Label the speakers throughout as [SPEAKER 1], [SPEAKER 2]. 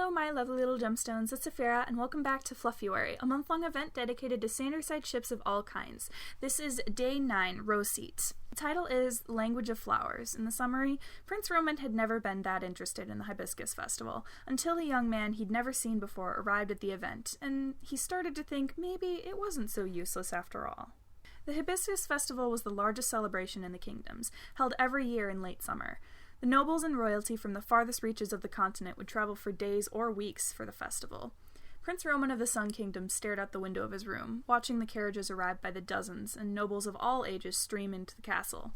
[SPEAKER 1] Hello, my lovely little gemstones, it's Saphira, and welcome back to Fluffuary, a month-long event dedicated to Sanderside ships of all kinds. This is Day 9, Roceit. The title is Language of Flowers. In the summary, Prince Roman had never been that interested in the Hibiscus Festival, until a young man he'd never seen before arrived at the event, and he started to think maybe it wasn't so useless after all. The Hibiscus Festival was the largest celebration in the kingdoms, held every year in late summer. The nobles and royalty from the farthest reaches of the continent would travel for days or weeks for the festival. Prince Roman of the Sun Kingdom stared out the window of his room, watching the carriages arrive by the dozens and nobles of all ages stream into the castle.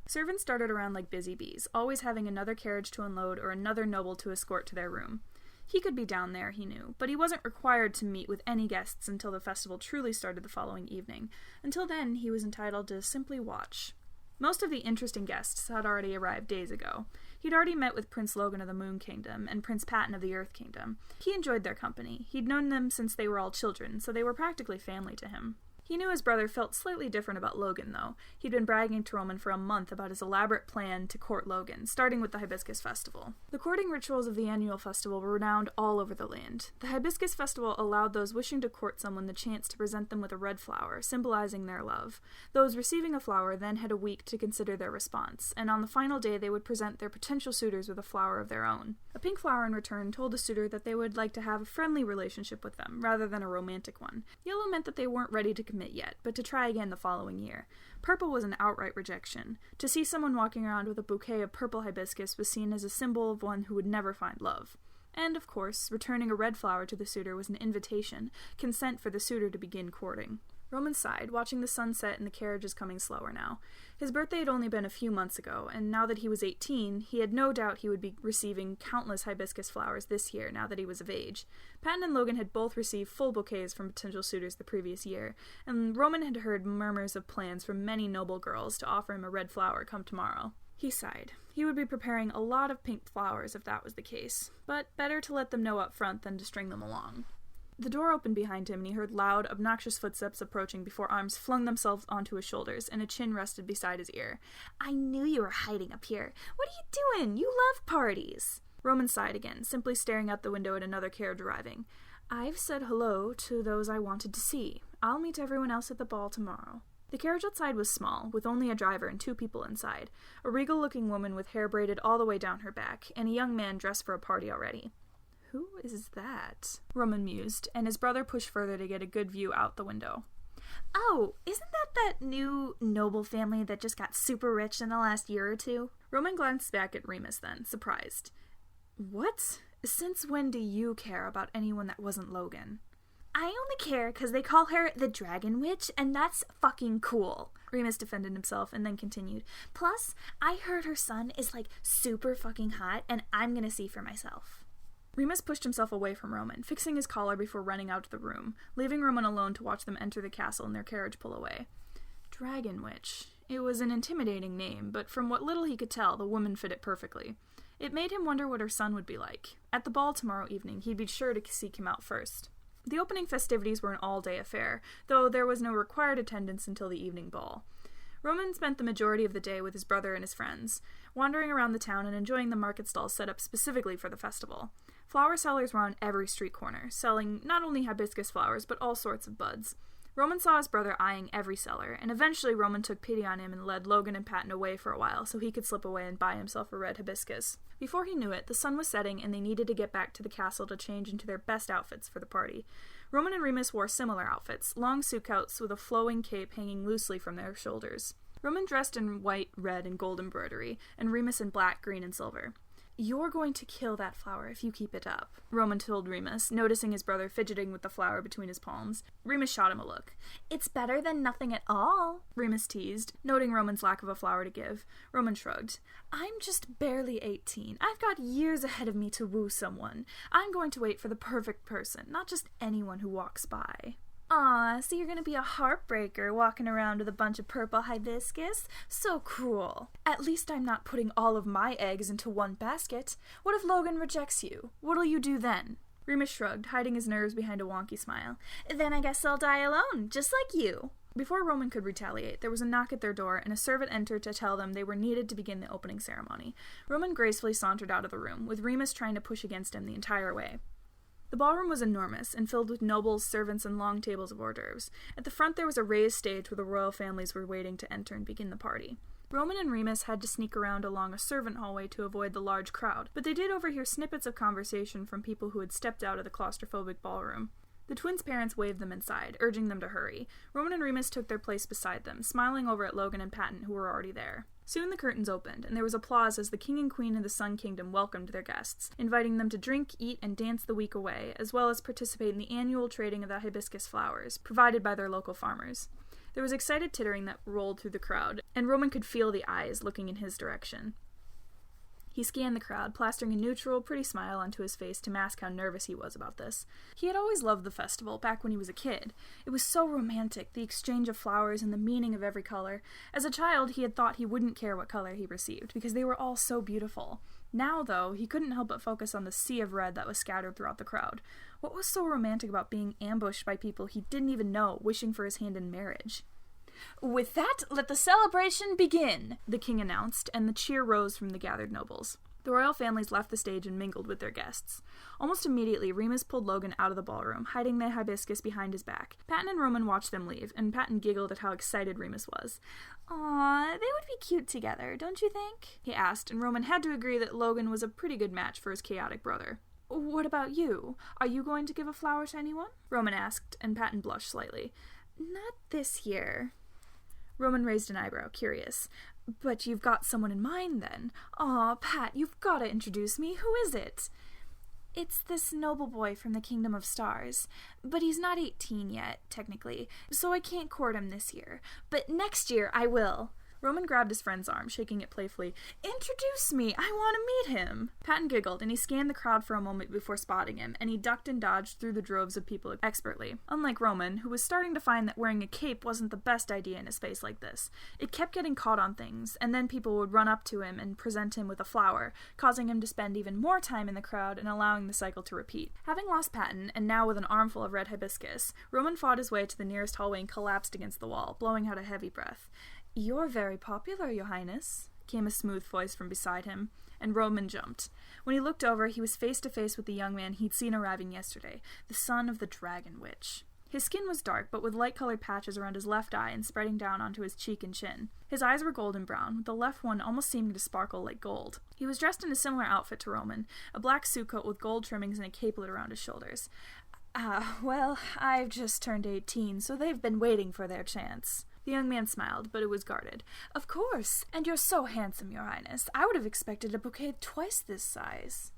[SPEAKER 1] Servants darted around like busy bees, always having another carriage to unload or another noble to escort to their room. He could be down there, he knew, but he wasn't required to meet with any guests until the festival truly started the following evening. Until then, he was entitled to simply watch. Most of the interesting guests had already arrived days ago. He'd already met with Prince Logan of the Moon Kingdom and Prince Patton of the Earth Kingdom. He enjoyed their company. He'd known them since they were all children, so they were practically family to him. He knew his brother felt slightly different about Logan, though. He'd been bragging to Roman for a month about his elaborate plan to court Logan, starting with the Hibiscus Festival. The courting rituals of the annual festival were renowned all over the land. The Hibiscus Festival allowed those wishing to court someone the chance to present them with a red flower, symbolizing their love. Those receiving a flower then had a week to consider their response, and on the final day they would present their potential suitors with a flower of their own. A pink flower in return told the suitor that they would like to have a friendly relationship with them, rather than a romantic one. Yellow meant that they weren't ready to commit yet, but to try again the following year. Purple was an outright rejection. To see someone walking around with a bouquet of purple hibiscus was seen as a symbol of one who would never find love. And, of course, returning a red flower to the suitor was an invitation, consent for the suitor to begin courting. Roman sighed, watching the sun set and the carriages coming slower now. His birthday had only been a few months ago, and now that he was 18, he had no doubt he would be receiving countless hibiscus flowers this year, now that he was of age. Patton and Logan had both received full bouquets from potential suitors the previous year, and Roman had heard murmurs of plans from many noble girls to offer him a red flower come tomorrow. He sighed. He would be preparing a lot of pink flowers if that was the case, but better to let them know up front than to string them along. The door opened behind him, and he heard loud, obnoxious footsteps approaching before arms flung themselves onto his shoulders, and a chin rested beside his ear. "I knew you were hiding up here. What are you doing? You love parties." Roman sighed again, simply staring out the window at another carriage arriving. "I've said hello to those I wanted to see. I'll meet everyone else at the ball tomorrow." The carriage outside was small, with only a driver and 2 people inside, a regal-looking woman with hair braided all the way down her back, and a young man dressed for a party already. "Who is that?" Roman mused, and his brother pushed further to get a good view out the window.
[SPEAKER 2] "Oh, isn't that new noble family that just got super rich in the last year or two?"
[SPEAKER 1] Roman glanced back at Remus then, surprised. "What? Since when do you care about anyone that wasn't Logan?"
[SPEAKER 2] "I only care because they call her the Dragon Witch, and that's fucking cool," Remus defended himself and then continued. "Plus, I heard her son is like super fucking hot, and I'm gonna see for myself."
[SPEAKER 1] Remus pushed himself away from Roman, fixing his collar before running out of the room, leaving Roman alone to watch them enter the castle and their carriage pull away. Dragon Witch. It was an intimidating name, but from what little he could tell, the woman fit it perfectly. It made him wonder what her son would be like. At the ball tomorrow evening, he'd be sure to seek him out first. The opening festivities were an all-day affair, though there was no required attendance until the evening ball. Roman spent the majority of the day with his brother and his friends, wandering around the town and enjoying the market stalls set up specifically for the festival. Flower sellers were on every street corner, selling not only hibiscus flowers, but all sorts of buds. Roman saw his brother eyeing every seller, and eventually Roman took pity on him and led Logan and Patton away for a while so he could slip away and buy himself a red hibiscus. Before he knew it, the sun was setting and they needed to get back to the castle to change into their best outfits for the party. Roman and Remus wore similar outfits, long suitcoats with a flowing cape hanging loosely from their shoulders. Roman dressed in white, red, and gold embroidery, and Remus in black, green, and silver. "You're going to kill that flower if you keep it up," Roman told Remus, noticing his brother fidgeting with the flower between his palms. Remus shot him a look.
[SPEAKER 2] "It's better than nothing at all,"
[SPEAKER 1] Remus teased, noting Roman's lack of a flower to give. Roman shrugged. "I'm just barely 18. I've got years ahead of me to woo someone. I'm going to wait for the perfect person, not just anyone who walks by."
[SPEAKER 2] "Aw, so you're gonna be a heartbreaker walking around with a bunch of purple hibiscus? So cruel."
[SPEAKER 1] "At least I'm not putting all of my eggs into one basket. What if Logan rejects you? What'll you do then?" Remus shrugged, hiding his nerves behind a wonky smile.
[SPEAKER 2] "Then I guess I'll die alone, just like you."
[SPEAKER 1] Before Roman could retaliate, there was a knock at their door, and a servant entered to tell them they were needed to begin the opening ceremony. Roman gracefully sauntered out of the room, with Remus trying to push against him the entire way. The ballroom was enormous, and filled with nobles, servants, and long tables of hors d'oeuvres. At the front there was a raised stage where the royal families were waiting to enter and begin the party. Roman and Remus had to sneak around along a servant hallway to avoid the large crowd, but they did overhear snippets of conversation from people who had stepped out of the claustrophobic ballroom. The twins' parents waved them inside, urging them to hurry. Roman and Remus took their place beside them, smiling over at Logan and Patton, who were already there. Soon the curtains opened, and there was applause as the king and queen of the Sun Kingdom welcomed their guests, inviting them to drink, eat, and dance the week away, as well as participate in the annual trading of the hibiscus flowers, provided by their local farmers. There was excited tittering that rolled through the crowd, and Roman could feel the eyes looking in his direction. He scanned the crowd, plastering a neutral, pretty smile onto his face to mask how nervous he was about this. He had always loved the festival, back when he was a kid. It was so romantic, the exchange of flowers and the meaning of every color. As a child, he had thought he wouldn't care what color he received, because they were all so beautiful. Now, though, he couldn't help but focus on the sea of red that was scattered throughout the crowd. What was so romantic about being ambushed by people he didn't even know, wishing for his hand in marriage? "With that, let the celebration begin," the king announced, and the cheer rose from the gathered nobles. The royal families left the stage and mingled with their guests. Almost immediately, Remus pulled Logan out of the ballroom, hiding the hibiscus behind his back. Patton and Roman watched them leave, and Patton giggled at how excited Remus was. "Aw, they would be cute together, don't you think?" he asked, and Roman had to agree that Logan was a pretty good match for his chaotic brother. "What about you? Are you going to give a flower to anyone?" Roman asked, and Patton blushed slightly. "Not this year." Roman raised an eyebrow, curious. "But you've got someone in mind, then? Aw, Pat, you've got to introduce me. Who is it?" "It's this noble boy from the Kingdom of Stars. But he's not 18 yet, technically, so I can't court him this year. But next year I will." Roman grabbed his friend's arm, shaking it playfully. "Introduce me! I want to meet him!" Patton giggled, and he scanned the crowd for a moment before spotting him, and he ducked and dodged through the droves of people expertly. Unlike Roman, who was starting to find that wearing a cape wasn't the best idea in a space like this. It kept getting caught on things, and then people would run up to him and present him with a flower, causing him to spend even more time in the crowd and allowing the cycle to repeat. Having lost Patton, and now with an armful of red hibiscus, Roman fought his way to the nearest hallway and collapsed against the wall, blowing out a heavy breath. "You're very popular, Your Highness," came a smooth voice from beside him, and Roman jumped. When he looked over, he was face to face with the young man he'd seen arriving yesterday, the son of the Dragon Witch. His skin was dark, but with light-colored patches around his left eye and spreading down onto his cheek and chin. His eyes were golden brown, with the left one almost seeming to sparkle like gold. He was dressed in a similar outfit to Roman, a black suit coat with gold trimmings and a capelet around his shoulders. Well, I've just turned 18, so they've been waiting for their chance." The young man smiled, but it was guarded. "Of course, and you're so handsome, Your Highness. I would have expected a bouquet twice this size."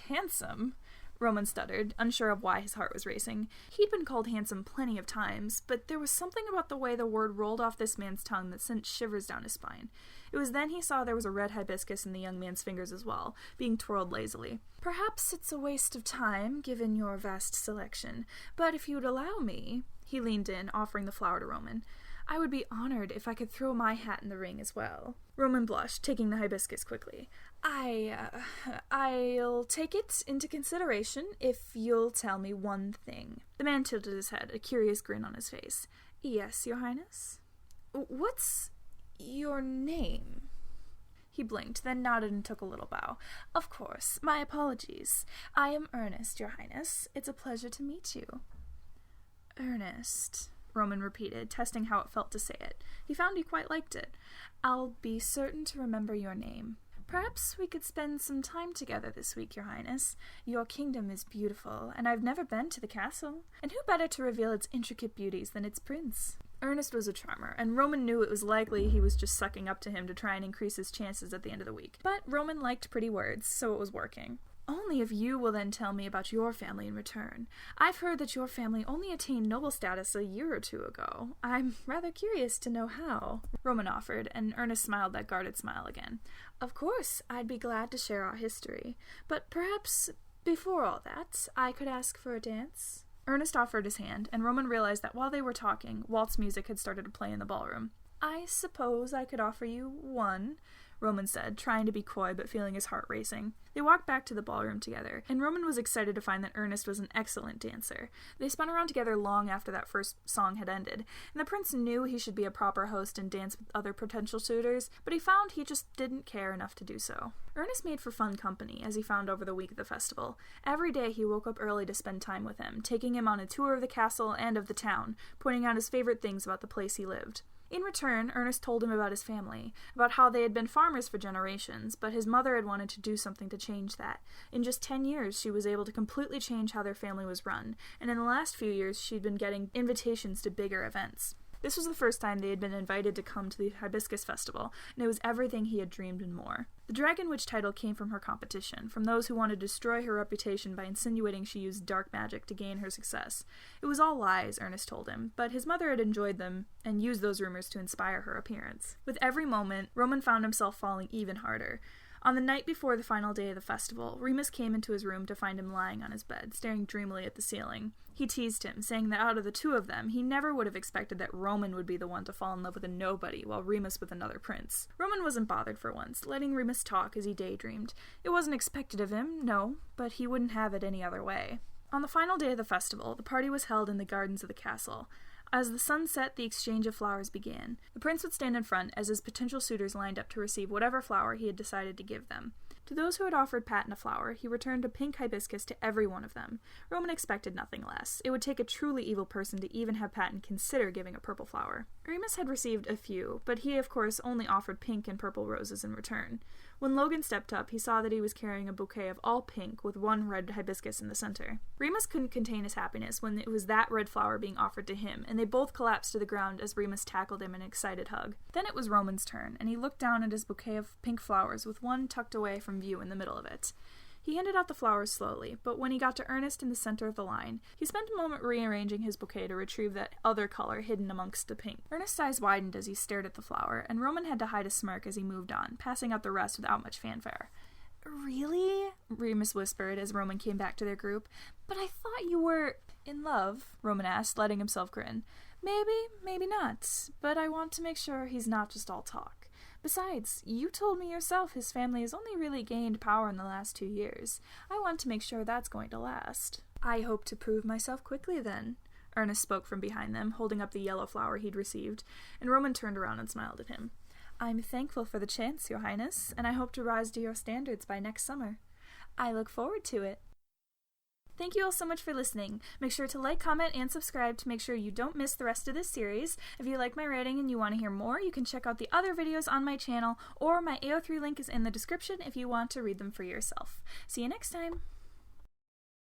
[SPEAKER 1] "Handsome?" Roman stuttered, unsure of why his heart was racing. He'd been called handsome plenty of times, but there was something about the way the word rolled off this man's tongue that sent shivers down his spine. It was then he saw there was a red hibiscus in the young man's fingers as well, being twirled lazily. "Perhaps it's a waste of time, given your vast selection, but if you'd allow me," he leaned in, offering the flower to Roman, "I would be honored if I could throw my hat in the ring as well." Roman blushed, taking the hibiscus quickly. I'll take it into consideration if you'll tell me one thing." The man tilted his head, a curious grin on his face. "Yes, Your Highness?" "What's your name?" He blinked, then nodded and took a little bow. "Of course. My apologies. I am Ernest, Your Highness. It's a pleasure to meet you." "Ernest," Roman repeated, testing how it felt to say it. He found he quite liked it. "I'll be certain to remember your name. Perhaps we could spend some time together this week, Your Highness. Your kingdom is beautiful, and I've never been to the castle. And who better to reveal its intricate beauties than its prince?" Ernest was a charmer, and Roman knew it was likely he was just sucking up to him to try and increase his chances at the end of the week. But Roman liked pretty words, so it was working. "Only if you will then tell me about your family in return. I've heard that your family only attained noble status a year or two ago. I'm rather curious to know how," Roman offered, and Ernest smiled that guarded smile again. "Of course, I'd be glad to share our history, but perhaps, before all that, I could ask for a dance?" Ernest offered his hand, and Roman realized that while they were talking, waltz music had started to play in the ballroom. "I suppose I could offer you one," Roman said, trying to be coy but feeling his heart racing. They walked back to the ballroom together, and Roman was excited to find that Ernest was an excellent dancer. They spun around together long after that first song had ended, and the prince knew he should be a proper host and dance with other potential suitors, but he found he just didn't care enough to do so. Ernest made for fun company, as he found over the week of the festival. Every day he woke up early to spend time with him, taking him on a tour of the castle and of the town, pointing out his favorite things about the place he lived. In return, Ernest told him about his family, about how they had been farmers for generations, but his mother had wanted to do something to change that. In just 10 years, she was able to completely change how their family was run, and in the last few years, she'd been getting invitations to bigger events. This was the first time they had been invited to come to the Hibiscus Festival, and it was everything he had dreamed and more. The Dragon Witch title came from her competition, from those who wanted to destroy her reputation by insinuating she used dark magic to gain her success. It was all lies, Ernest told him, but his mother had enjoyed them and used those rumors to inspire her appearance. With every moment, Roman found himself falling even harder. On the night before the final day of the festival, Remus came into his room to find him lying on his bed, staring dreamily at the ceiling. He teased him, saying that out of the two of them, he never would have expected that Roman would be the one to fall in love with a nobody, while Remus with another prince. Roman wasn't bothered for once, letting Remus talk as he daydreamed. It wasn't expected of him, no, but he wouldn't have it any other way. On the final day of the festival, the party was held in the gardens of the castle. As the sun set, the exchange of flowers began. The prince would stand in front as his potential suitors lined up to receive whatever flower he had decided to give them. To those who had offered Patton a flower, he returned a pink hibiscus to every one of them. Roman expected nothing less. It would take a truly evil person to even have Patton consider giving a purple flower. Remus had received a few, but he, of course, only offered pink and purple roses in return. When Logan stepped up, he saw that he was carrying a bouquet of all pink with one red hibiscus in the center. Remus couldn't contain his happiness when it was that red flower being offered to him, and they both collapsed to the ground as Remus tackled him in an excited hug. Then it was Roman's turn, and he looked down at his bouquet of pink flowers with one tucked away from view in the middle of it. He handed out the flowers slowly, but when he got to Ernest in the center of the line, he spent a moment rearranging his bouquet to retrieve that other color hidden amongst the pink. Ernest's eyes widened as he stared at the flower, and Roman had to hide a smirk as he moved on, passing out the rest without much fanfare. "Really?" Remus whispered as Roman came back to their group. "But I thought you were in love," Roman asked, letting himself grin. "Maybe, maybe not, but I want to make sure he's not just all talk. Besides, you told me yourself his family has only really gained power in the last 2 years. I want to make sure that's going to last." "I hope to prove myself quickly, then," Ernest spoke from behind them, holding up the yellow flower he'd received, and Roman turned around and smiled at him. "I'm thankful for the chance, Your Highness, and I hope to rise to your standards by next summer. I look forward to it." Thank you all so much for listening. Make sure to like, comment, and subscribe to make sure you don't miss the rest of this series. If you like my writing and you want to hear more, you can check out the other videos on my channel, or my AO3 link is in the description if you want to read them for yourself. See you next time!